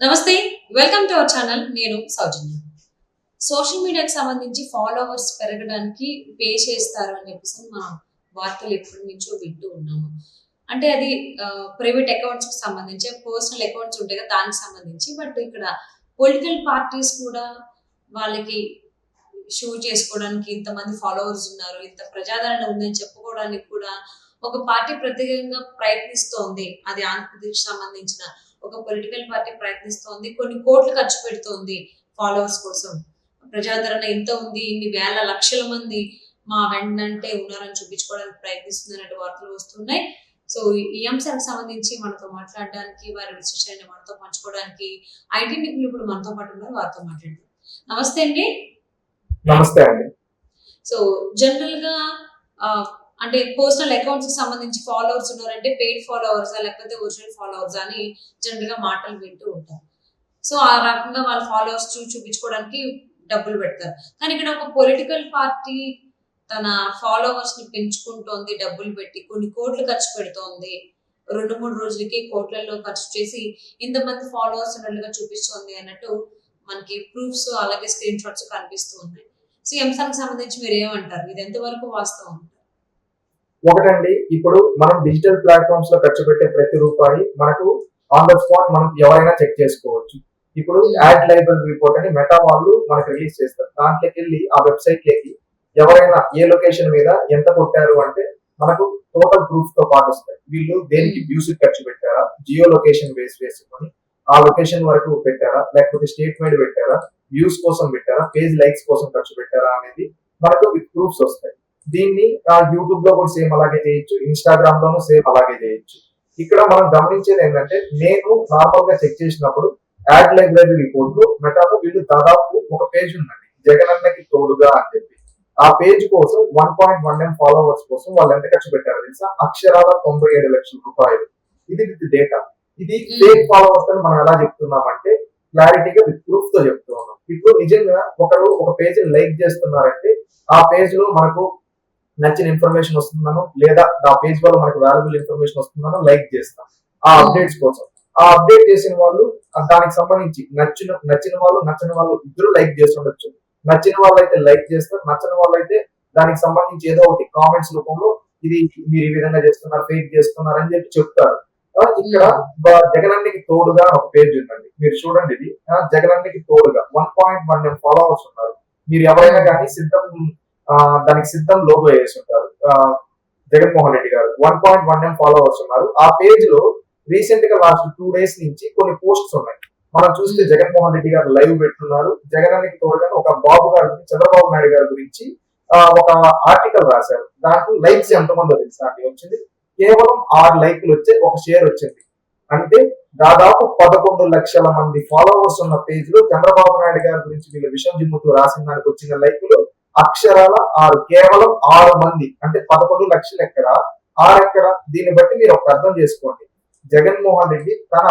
నమస్తే, welcome to our channel. నేను సౌజన్య. Social మీడియాకి సంబంధించి ఫాలోవర్స్ పెరగడానికి పే చేస్తారు అని చెప్పేసి మనం వార్తలు ఎప్పటి నుంచో వింటూ ఉన్నాము. అంటే అది ప్రైవేట్ అకౌంట్స్కి సంబంధించి, పర్సనల్ అకౌంట్స్ ఉంటాయి కదా, దానికి సంబంధించి. బట్ ఇక్కడ పొలిటికల్ పార్టీస్ కూడా వాళ్ళకి షో చేసుకోవడానికి ఇంతమంది ఫాలోవర్స్ ఉన్నారు, ఇంత ప్రజాదరణ ఉందని చెప్పుకోవడానికి కూడా ఒక పార్టీ ప్రత్యేకంగా ప్రయత్నిస్తోంది. అది ఆంధ్రప్రదేశ్ సంబంధించిన ఒక పొలిటికల్ పార్టీ ప్రయత్నిస్తోంది. కొన్ని కోట్లు ఖర్చు పెడుతోంది ఫాలోవర్స్ కోసం. ప్రజాదరణ ఎంత ఉంది, ఇన్ని వేల లక్షల మంది మా వెన్నంటే ఉన్నారని చూపించుకోవడానికి ప్రయత్నిస్తుంది అనే వార్తలు వస్తున్నాయి. సో ఈ అంశానికి సంబంధించి మనతో మాట్లాడడానికి, వారి విశేషాన్ని మనతో పంచుకోవడానికి ఐటీ నిపుణులు ఇప్పుడు మనతో పాటు ఉన్నారు. వారితో మాట్లాడదాం. నమస్తే అండి. నమస్తే అండి. సో జనరల్ గా అంటే పర్సనల్ అకౌంట్స్ కి సంబంధించి ఫాలోవర్స్ ఉన్నారంటే పెయిడ్ ఫాలోవర్స్ లేకపోతే ఒరిజినల్ ఫాలోవర్స్ అని జనరల్ గా మాటలు వింటూ ఉంటాం. సో ఆ రకంగా వాళ్ళ ఫాలోవర్స్ చూపించుకోవడానికి డబ్బులు పెడతారు. కానీ ఇక్కడ ఒక పొలిటికల్ పార్టీ తన ఫాలోవర్స్ ని పెంచుకుంటోంది, డబ్బులు పెట్టి కొన్ని కోట్లు ఖర్చు పెడుతోంది. 2-3 రోజులకి కోట్లలో ఖర్చు చేసి ఇంతమంది ఫాలోవర్స్ ఉన్నట్లుగా చూపిస్తోంది అన్నట్టు మనకి ప్రూఫ్స్ అలాగే స్క్రీన్ షాట్స్ కనిపిస్తూ ఉన్నాయి. సో ఈ అంశానికి సంబంధించి మీరు ఏమంటారు? ఇది ఎంతవరకు వాస్తవం? ఒకటండి, ఇప్పుడు మనం డిజిటల్ ప్లాట్ఫామ్స్ లో ఖర్చు పెట్టే ప్రతి రూపాయి మనకు ఆన్ ద స్పాట్ మనం ఎవరైనా చెక్ చేసుకోవచ్చు. ఇప్పుడు యాడ్ లైబ్రరీ రిపోర్ట్ అని మెటా వాళ్ళు మనకు రిలీజ్ చేస్తారు. దాంట్లోకి వెళ్ళి ఆ వెబ్సైట్ లోకి ఎవరైనా ఏ లొకేషన్ మీద ఎంత కొట్టారు అంటే మనకు టోటల్ ప్రూఫ్ తో పాటు వస్తాయి. వీళ్ళు దేనికి వ్యూస్ ఖర్చు పెట్టారా, జియో లొకేషన్ బేస్ వేసుకొని ఆ లొకేషన్ వరకు పెట్టారా, లేకపోతే స్టేట్ వైడ్ పెట్టారా, వ్యూస్ కోసం పెట్టారా, పేజ్ లైక్స్ కోసం ఖర్చు పెట్టారా అనేది మనకు విత్ ప్రూఫ్స్ వస్తాయి. దీన్ని యూట్యూబ్ లో కూడా సేమ్ అలాగే చేయొచ్చు, ఇన్స్టాగ్రామ్ లోనూ సేమ్ అలాగే చేయొచ్చు. ఇక్కడ మనం గమనించేది ఏంటంటే, నేను నార్మల్ గా చెక్ చేసినప్పుడు యాడ్ లైబ్రరీ రిపోర్ట్ లో మెటాలో వీళ్ళు దాదాపు ఒక పేజ్ ఉందండి, జగనన్నకి తోడుగా అని చెప్పి. ఆ పేజ్ కోసం 1.1 M ఫాలోవర్స్ కోసం వాళ్ళు ఎంత ఖర్చు పెట్టారు తెలుసా? అక్షరాల 97 లక్షల రూపాయలు. ఇది విత్ డేటా. ఇది ఫేక్ ఫాలోవర్స్ అని మనం ఎలా చెప్తున్నామంటే క్లారిటీగా విత్ ప్రూఫ్ తో చెప్తూ ఉన్నాం. ఇప్పుడు నిజంగా ఒకరు ఒక పేజ్ లైక్ చేస్తున్నారంటే ఆ పేజ్ లో మనకు నచ్చిన ఇన్ఫర్మేషన్ వస్తుందనో, లేదా ఆ పేజ్ వల్ల మనకు వాల్యుబుల్ ఇన్ఫర్మేషన్ వస్తుందనో లైక్ చేస్తాం ఆ అప్డేట్స్ కోసం. ఆ అప్డేట్ చేసిన వాళ్ళు దానికి సంబంధించి నచ్చిన వాళ్ళు నచ్చని వాళ్ళు ఇద్దరు లైక్ చేస్తుండొచ్చు. నచ్చిన వాళ్ళు అయితే లైక్ చేస్తారు, నచ్చని వాళ్ళు అయితే దానికి సంబంధించి ఏదో ఒకటి కామెంట్స్ రూపంలో ఇది మీరు ఈ విధంగా చేస్తున్నారు, ఫేక్ చేస్తున్నారు అని చెప్పి చెప్తారు. ఇక్కడ జగనన్నకి తోడుగా ఒక పేజ్ ఉందండి, మీరు చూడండి. ఇది జగనన్నకి తోడుగా 1.1 M ఫాలోవర్స్ ఉన్నారు. మీరు ఎవరైనా కానీ సిద్ధం దానికి సిద్ధం లోగో వేసి ఉంటారు. జగన్మోహన్ రెడ్డి గారు 1.1 M ఫాలోవర్స్ ఉన్నారు. ఆ పేజ్ లో రీసెంట్ గా లాస్ట్ 2 days నుంచి కొన్ని పోస్ట్స్ ఉన్నాయి. మనం చూస్తే జగన్మోహన్ రెడ్డి గారు లైవ్ పెట్టున్నారు. జగనానికి తోడుగా ఒక బాబు గారి గురించి, చంద్రబాబు నాయుడు గారి గురించి ఒక ఆర్టికల్ రాశారు. దాంట్లో లైక్స్ ఎంతమందో తెలుసా అండి వచ్చింది? కేవలం 6 లైక్లు వచ్చే ఒక షేర్ వచ్చింది. అంటే దాదాపు 11 లక్షల మంది ఫాలోవర్స్ ఉన్న పేజ్ లో చంద్రబాబు నాయుడు గారి గురించి వీళ్ళ విషయం జిమ్ముతూ రాసిన దానికి వచ్చిన లైకులు అక్షరాల 6, కేవలం 6 మంది. అంటే 11 లక్షలు ఎక్కడ, 6 ఎక్కడ? దీన్ని బట్టి మీరు ఒక అర్థం చేసుకోండి. జగన్మోహన్ రెడ్డి తన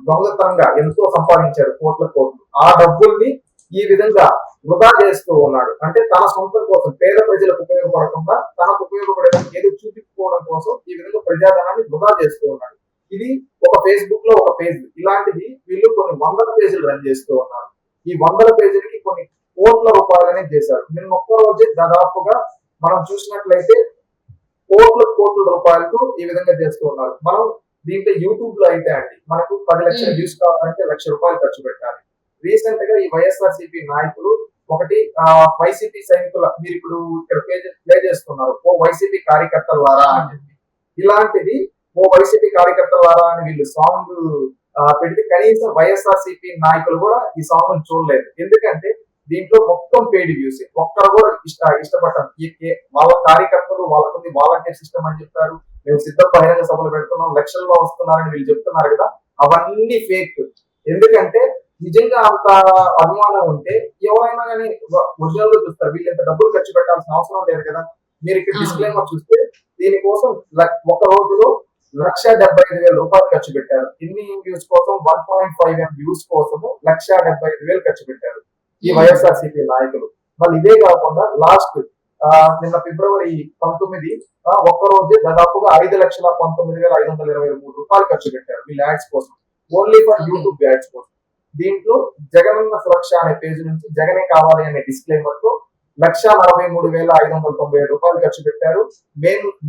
దొంగతనంగా ఎంతో సంపాదించాడు, కోట్ల కోట్లు. ఆ డబ్బుల్ని ఈ విధంగా వృధా చేస్తూ ఉన్నాడు. అంటే తన సొంతం కోసం, పేద ప్రజలకు ఉపయోగపడకుండా తనకు ఉపయోగపడేది ఏదో చూపించుకోవడం కోసం ఈ విధంగా ప్రజాధనాన్ని వృధా చేస్తూ ఉన్నాడు. ఇది ఒక ఫేస్బుక్ లో ఒక పేజ్. ఇలాంటిది వీళ్ళు కొన్ని 100 పేజీలు రన్ చేస్తూ ఉన్నారు. ఈ 100 పేజీలకి కొన్ని కోట్ల రూపాయలనే చేశారు. నిన్న ఒక్క రోజే దాదాపుగా మనం చూసినట్లయితే కోట్ల రూపాయలకు ఈ విధంగా చేస్తూ ఉన్నారు. మనం దీంట్లో యూట్యూబ్ లో అయితే అండి మనకు 10 లక్షల వ్యూస్ కావాలంటే ₹1,00,000 ఖర్చు పెట్టాలి. రీసెంట్ గా ఈ వైఎస్ఆర్సీపీ నాయకులు ఒకటి వైసీపీ సైనికుల, మీరు ఇప్పుడు ఇక్కడ ప్లే చేస్తున్నారు, ఓ వైసీపీ కార్యకర్తల ద్వారా అని చెప్పి. ఇలాంటిది ఓ వైసీపీ కార్యకర్తల ద్వారా అని వీళ్ళు సాంగ్ పెడితే కనీసం వైఎస్ఆర్సీపీ నాయకులు కూడా ఈ సాంగ్ చూడలేదు. ఎందుకంటే దీంట్లో మొత్తం పెయిడ్ వ్యూస్. ఒక్కరు కూడా ఇష్టపడ్డారు. వాళ్ళ కార్యకర్తలు వాళ్ళకుంది వాలంటీర్ సిస్టమ్ అని చెప్పారు. మేము సిద్ధం బహిరంగ సభలు పెడుతున్నాం, లక్షల్లో వస్తున్నారని వీళ్ళు చెప్తున్నారు కదా, అవన్నీ ఫేక్. ఎందుకంటే నిజంగా అంత అభిమానం ఉంటే ఎవరైనా కానీ ఒరిజినల్ గా చూస్తారు. వీళ్ళు ఎంత డబ్బులు ఖర్చు పెట్టాల్సిన అవసరం లేదు కదా. మీరు ఇక్కడ డిస్క్లైమర్ చూస్తే దీనికోసం ఒక రోజులో ₹1,75,000 ఖర్చు పెట్టారు. ఇన్ని వ్యూస్ కోసం 1.5 M వ్యూస్ కోసము ₹1,75,000 ఖర్చు పెట్టారు ఈ వైఎస్ఆర్సీపీ నాయకులు. వాళ్ళు ఇదే కాకుండా లాస్ట్ నిన్న February 19 ఒక్క రోజే దాదాపుగా ₹5,19,523 ఖర్చు పెట్టారు వీళ్ళ యాడ్స్ కోసం. Only for Okay. YouTube ads కోసం. దీంట్లో జగనన్న సురక్ష అనే పేజ్ నుంచి జగనే కావాలి అనే డిస్క్లైమర్ తో ₹1,43,597 ఖర్చు పెట్టారు.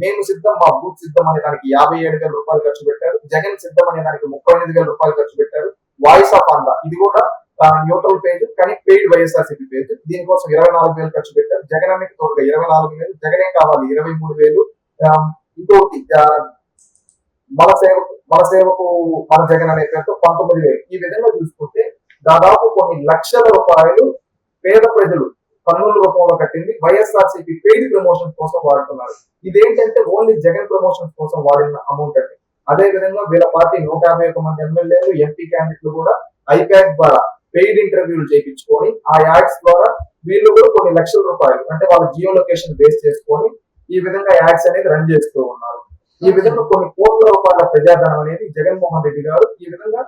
మేము సిద్ధం, మా బూత్ సిద్ధం అనే దానికి ₹57,000 ఖర్చు పెట్టారు. జగన్ సిద్ధం అనే దానికి ₹38,000 ఖర్చు పెట్టారు. వాయిస్ ఆఫ్ ఆంధ్ర ఇది కూడా న్యూట్రల్ పేజ్ కానీ పెయిడ్ వైఎస్ఆర్సీపీ పేజ్, దీనికోసం 24,000 ఖర్చు పెట్టారు. జగన్ అన్నికి తోడుగా 24,000, జగనే కావాలి 23,000. ఇంకోటి మన సేవకు మన జగన్ అనే పేరుతో 19,000. ఈ విధంగా చూసుకుంటే దాదాపు కొన్ని లక్షల రూపాయలు పేద ప్రజలు పన్నుల రూపంలో కట్టింది వైఎస్ఆర్సీపీ పెయిడ్ ప్రమోషన్స్ కోసం వాడుతున్నారు. ఇదేంటంటే ఓన్లీ జగన్ ప్రమోషన్స్ కోసం వాడిన అమౌంట్ అండి. అదే విధంగా వీళ్ళ పార్టీ 151 మంది ఎమ్మెల్యేలు, ఎంపీ క్యాండిడేట్లు కూడా ఐప్యాక్ ద్వారా పెయిడ్ ఇంటర్వ్యూలు చేయించుకొని ఆ యాడ్స్ ద్వారా వీళ్ళు కూడా కొన్ని లక్షల రూపాయలు అంటే వాళ్ళ జియో లొకేషన్ బేస్ చేసుకొని ఈ విధంగా యాడ్స్ అనేది రన్ చేస్తూ ఉన్నారు. ఈ విధంగా కొన్ని కోట్ల రూపాయల ప్రజాధనం అనేది జగన్మోహన్ రెడ్డి గారు ఈ విధంగా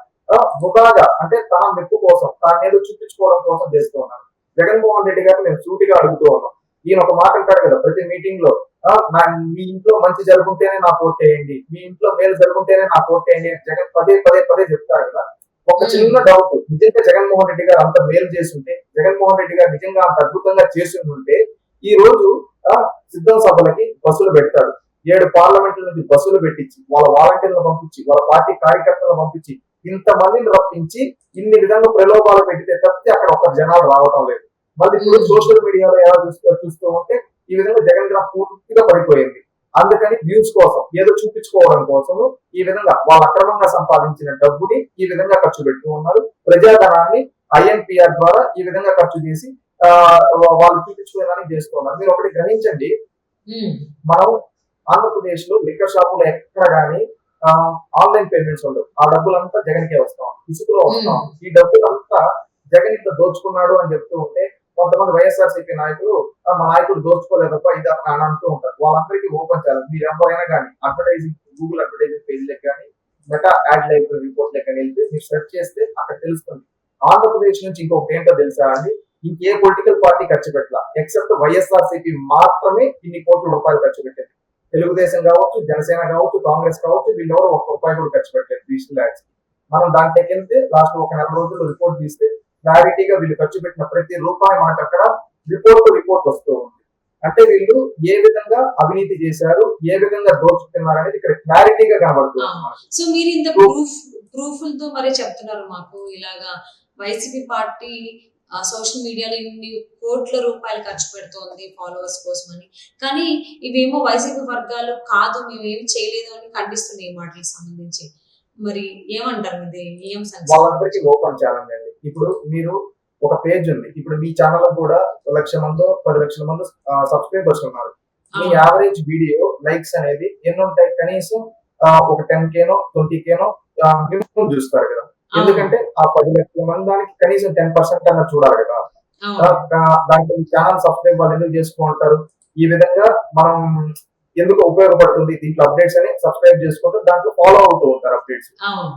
వృధాగా అంటే తన మెప్పు కోసం తానేదో చూపించుకోవడం కోసం చేస్తూ ఉన్నారు. జగన్మోహన్ రెడ్డి గారు మేము సూటిగా అడుగుతూ ఉన్నాం. ఈయన ఒక మాట అంటాడు కదా ప్రతి మీటింగ్ లో, మీ ఇంట్లో మంచి జరుగుంటేనే నాకు ఓటేయండి, మీ ఇంట్లో మేలు జరుగుంటేనే నాకు ఓటేయండి అని జగన్ పదే చెప్తారు కదా. ఒక చిన్న డౌట్, నిజంగా జగన్మోహన్ రెడ్డి గారు అంత మేలు చేస్తుంటే, జగన్మోహన్ రెడ్డి గారు నిజంగా అంత అద్భుతంగా చేసి ఉంటే ఈ రోజు సిద్ధం సభలకి బస్సులు పెడతాడు. 7 పార్లమెంట్ల నుంచి బస్సులు పెట్టించి వాళ్ళ వాలంటీర్లను పంపించి వాళ్ళ పార్టీ కార్యకర్తలను పంపించి ఇంతమందిని రప్పించి ఇన్ని విధంగా ప్రలోభాలు పెట్టితే తప్పితే అక్కడ ఒక జనాలు రావటం లేదు. మళ్ళీ ఇప్పుడు సోషల్ మీడియాలో ఎలా చూస్తూ ఉంటే ఈ విధంగా జగన్ గ్రాఫ్ పూర్తిగా పడిపోయింది. అందుకని వ్యూస్ కోసం ఏదో చూపించుకోవడం కోసము ఈ విధంగా వాళ్ళు అక్రమంగా సంపాదించిన డబ్బుని ఈ విధంగా ఖర్చు పెడుతూ ఉన్నారు. ప్రజాధనాన్ని ఐఎన్పిఆర్ ద్వారా ఈ విధంగా ఖర్చు చేసి వాళ్ళు చూపించుకోవడానికి చేస్తున్నారు. మీరు ఒకటి గ్రహించండి, మనం ఆంధ్రప్రదేశ్ లో లిక్కర్ షాపులు ఎక్కడ గానీ ఆన్లైన్ పేమెంట్స్ ఉండవు. ఆ డబ్బులంతా జగన్కే వస్తాం, ఇసుకలో వస్తాం. ఈ డబ్బులంతా జగన్ ఇంత దోచుకున్నాడు అని చెప్తూ ఉంటే కొంతమంది వైఎస్ఆర్సీపీ నాయకులు మా నాయకుడు దోచుకోలేదప్ప ఇది అని అంటూ ఉంటారు. వాళ్ళందరికీ ఓపెన్ చేయాలి. మీరు ఎవరైనా కానీ అడ్వర్టైజింగ్ గూగుల్ అడ్వర్టైజింగ్ పేజీలకు కానీ మెటా యాడ్ లైబ్రరీ రిపోర్ట్లకు కానీ వెళ్తే మీరు సెర్చ్ చేస్తే అక్కడ తెలుస్తుంది. ఆంధ్రప్రదేశ్ నుంచి ఇంకొకటి ఏంటో తెలుసా అండి, ఇంకే పొలిటికల్ పార్టీ ఖర్చు పెట్టాల ఎక్సెప్ట్ వైఎస్ఆర్సీపీ మాత్రమే ఇన్ని కోట్ల రూపాయలు ఖర్చు పెట్టింది. తెలుగుదేశం కావచ్చు, జనసేన కావచ్చు, కాంగ్రెస్ కావచ్చు, వీళ్ళెవరో ₹1 కూడా ఖర్చు పెట్టలేదు డిజిటల్ యాడ్స్. మనం దాంట్లోకి వెళ్తే లాస్ట్ ఒక 4 రోజుల్లో రిపోర్ట్ తీస్తే క్లారిటీగా వీళ్ళు ఖర్చు పెట్టిన ప్రతి రూపాయి మనకు అక్కడ రిపోర్ట్ వస్తూ ఉంది. అంటే వీళ్ళు ఏ విధంగా అవినీతి చేశారు, ఏ విధంగా దోచుకున్నారు అనేది ఇక్కడ క్లారిటీగా కనబడుతుంది. సో మీరు ఇంత ప్రూఫ్లతో మరి చెప్తున్నారు మాకు ఇలాగా వైసీపీ పార్టీ సోషల్ మీడియాలో ఇన్ని కోట్ల రూపాయలు ఖర్చు పెడుతోంది ఫాలోవర్స్ కోసం అని, కానీ ఇవేమో వైసీపీ వర్గాలు కాదు మేమేమి చేయలేదు అని ఖండిస్తున్నాయి మాటలకు సంబంధించి. మరి ఏమంటారు ఇది? వాళ్ళందరికీ ఓపెన్ ఛాలెంజ్ అండి. ఇప్పుడు మీరు ఒక పేజ్ ఉంది, ఇప్పుడు మీ ఛానల్ కూడా 1 లక్ష మందో 10 లక్షల మంది సబ్స్క్రైబర్స్ ఉన్నారు. మీ యావరేజ్ వీడియో లైక్స్ అనేది ఎన్ని ఉంటాయి? కనీసం ఒక 10K 20K మినిమం చూస్తారు కదా. ఎందుకంటే ఆ 10 లక్షల మంది దానికి కనీసం 10% అన్న చూడాలి కదా. దాంట్లో మీ ఛానల్ సబ్స్క్రైబ్ వాళ్ళు ఎందుకు చేసుకుంటారు? ఈ విధంగా మనం ఎందుకు ఉపయోగపడుతుంది దీంట్లో అప్డేట్స్ అని సబ్స్క్రైబ్ చేసుకుంటూ దాంట్లో ఫాలో అవుతూ ఉంటారు అప్డేట్స్.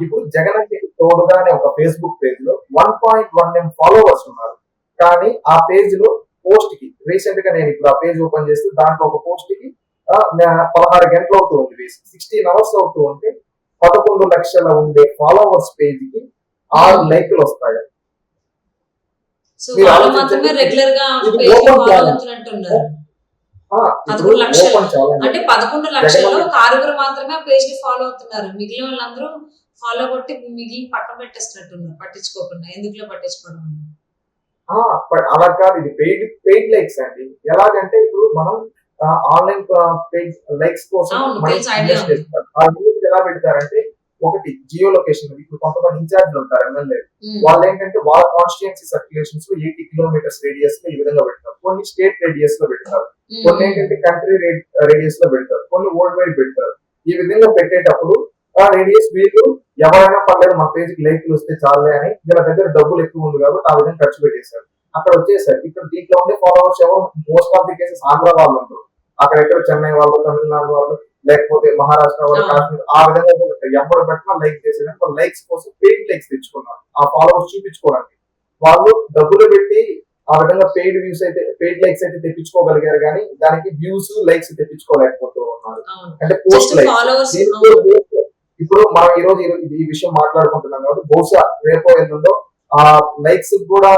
ఇప్పుడు జగన్ తోడుగానే ఒక ఫేస్బుక్ పేజ్ లో 1.1 M ఫాలోవర్స్ ఉన్నారు. కానీ ఆ పేజ్ లో పోస్ట్ కి రీసెంట్ గా నేను ఇప్పుడు ఆ పేజ్ ఓపెన్ చేస్తే దాంట్లో ఒక పోస్ట్ కి 16 గంటలు అవుతూ ఉంది, 16 అవర్స్ అవుతూ ఉంటే 11 లక్షల ఉండే ఫాలోవర్స్ పేజ్ కి 6 లైక్లు వస్తాయి. అంటే 11 లక్షల్లో 6 మాత్రమే పేజ్ ని ఫాలో అవుతున్నారు. మిగిలిన వాళ్ళందరూ ఫాలో కొట్టి మిగిలిన పక్కన పెట్టేస్తున్నట్టున్నారు పట్టించుకోకుండా. ఎందుకులో పట్టించుకోవడం అలా కాదు, ఇది పెయిడ్ లైక్స్ అండి. ఎలాగంటే ఇప్పుడు మనం ఆన్లైన్ పేజ్ లైక్స్ కోసం ఎలా పెడతారంటే, ఒకటి జియో లొకేషన్. ఇప్పుడు కొంతమంది ఇన్ఛార్జ్లు ఉంటారు ఎమ్మెల్యే, వాళ్ళు ఏంటంటే వాళ్ళ కాన్స్టిట్యుయెన్సీ సర్క్యులేషన్స్ లో 80 కిలోమీటర్స్ రేడియస్ లో ఈ విధంగా పెడతారు. కొన్ని స్టేట్ రేడియస్ లో పెడతారు, కొన్ని ఏంటంటే కంట్రీ రేడియస్ లో పెడతారు, కొన్ని వరల్డ్ వైడ్ పెడతారు. ఈ విధంగా పెట్టేటప్పుడు ఆ రేడియస్ వీళ్ళు ఎవరైనా పర్లేదు మా పేజ్కి లైక్లు వస్తే చాలే అని వీళ్ళ దగ్గర డబ్బులు ఎక్కువ ఉంది కాబట్టి ఆ విధంగా ఖర్చు పెట్టేశారు. అక్కడ వచ్చేసారు. ఇక్కడ దీంట్లో ఉండే ఫాలోవర్స్ ఎవరు most of the cases Andhra వాళ్ళు ఉంటారు. అక్కడెక్కడ చెన్నై వాళ్ళు, తమిళనాడు వాళ్ళు, లేకపోతే మహారాష్ట్ర వాళ్ళు, కాశ్మీర్ ఆ విధంగా ఎవరు పెట్టినా లైక్ చేసేదానికి వాళ్ళు లైక్స్ కోసం పెయిడ్ లైక్స్ తెచ్చుకున్నారు. ఆ ఫాలోవర్స్ చూపించుకోవడానికి వాళ్ళు డబ్బులు పెట్టి ఆ విధంగా పెయిడ్ వ్యూస్ అయితే పెయిడ్ లైక్స్ అయితే తెప్పించుకోగలిగారు, కానీ దానికి వ్యూస్ లైక్స్ తెప్పించుకోలేకపోతూ ఉన్నారు. అంటే పోస్ట్ లైక్స్ ఇప్పుడు మనం ఈ రోజు ఈ విషయం మాట్లాడుకుంటున్నాం కాబట్టి బహుశా రేపో ఎల్లుండో ఆ లైక్స్ కూడా,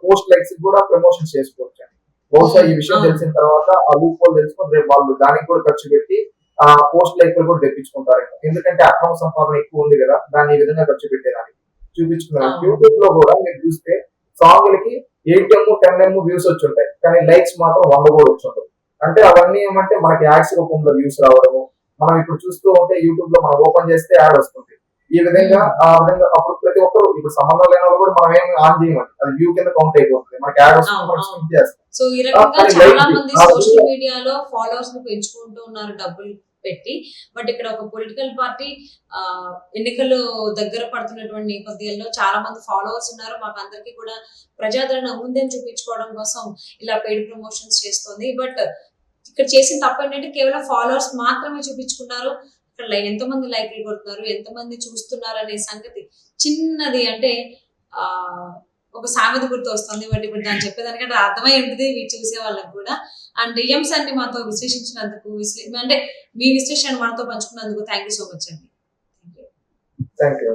పోస్ట్ లైక్స్ కూడా ప్రమోషన్స్ చేసుకోవచ్చు. బహుశా ఈ విషయం తెలిసిన తర్వాత ఆ లూప్ హోల్ తెలుసుకొని రేపు వాళ్ళు దానికి కూడా ఖర్చు పెట్టి ఆ పోస్ట్ లైక్లు కూడా తెప్పించుకుంటారు. ఎందుకంటే అక్రమ సంపాదన ఎక్కువ ఉంది కదా, దాన్ని ఈ విధంగా ఖర్చు పెట్టేదానికి చూపించుకున్నారు. యూట్యూబ్ లో కూడా మీరు చూస్తే సాంగ్లకి 8M 10M వ్యూస్ వచ్చి ఉంటాయి, కానీ లైక్స్ మాత్రం 100 కూడా వచ్చి ఉంటాయి. అంటే అవన్నీ ఏమంటే మనకి యాడ్స్ రూపంలో వ్యూస్ రావడము. మనం ఇప్పుడు చూస్తూ ఉంటే యూట్యూబ్ లో మనం ఓపెన్ చేస్తే యాడ్ వస్తుంది. ఈ విధంగా ఆ విధంగా అప్పుడు ప్రతి ఒక్కరు ఇప్పుడు సంబంధం లేని వాళ్ళు కూడా మనం ఏం ఆన్ చేయమండి, అది వ్యూ కింద కౌంట్ అయిపోతుంది. మనకి యాడ్ వస్తుంది, మనం స్కిప్ చేస్తాం. సో ఈ రకంగా చాలా మంది సోషల్ మీడియాలో ఫాలోవర్స్ ని పెంచుకుంటూ ఉన్నారు డబ్బులు పెట్టి. బట్ ఇక్కడ ఒక పొలిటికల్ పార్టీ ఎన్నికలు దగ్గర పడుతున్నటువంటి నేపథ్యంలో చాలా మంది ఫాలోవర్స్ ఉన్నారు, మాకు అందరికీ కూడా ప్రజాదరణ ఉందని చూపించుకోవడం కోసం ఇలా పెయిడ్ ప్రమోషన్స్ చేస్తుంది. బట్ ఇక్కడ చేసిన తప్పు ఏంటంటే కేవలం ఫాలోవర్స్ మాత్రమే చూపించుకున్నారు. ఇక్కడ ఎంతమంది లైక్లు కొడుతున్నారు, ఎంతమంది చూస్తున్నారు అనే సంగతి చిన్నది అంటే ఒక సామెత గుర్తు వస్తుంది. బట్ ఇప్పుడు దాన్ని చెప్పేదానికంటే అర్థమై ఉంటుంది చూసే వాళ్ళకి కూడా. అండ్ ఈ అంశాన్ని మాతో విశ్లేషించినందుకు, అంటే మీ విశ్లేషణ మనతో పంచుకున్నందుకు థ్యాంక్ యూ సో మచ్ అండి. Thank you.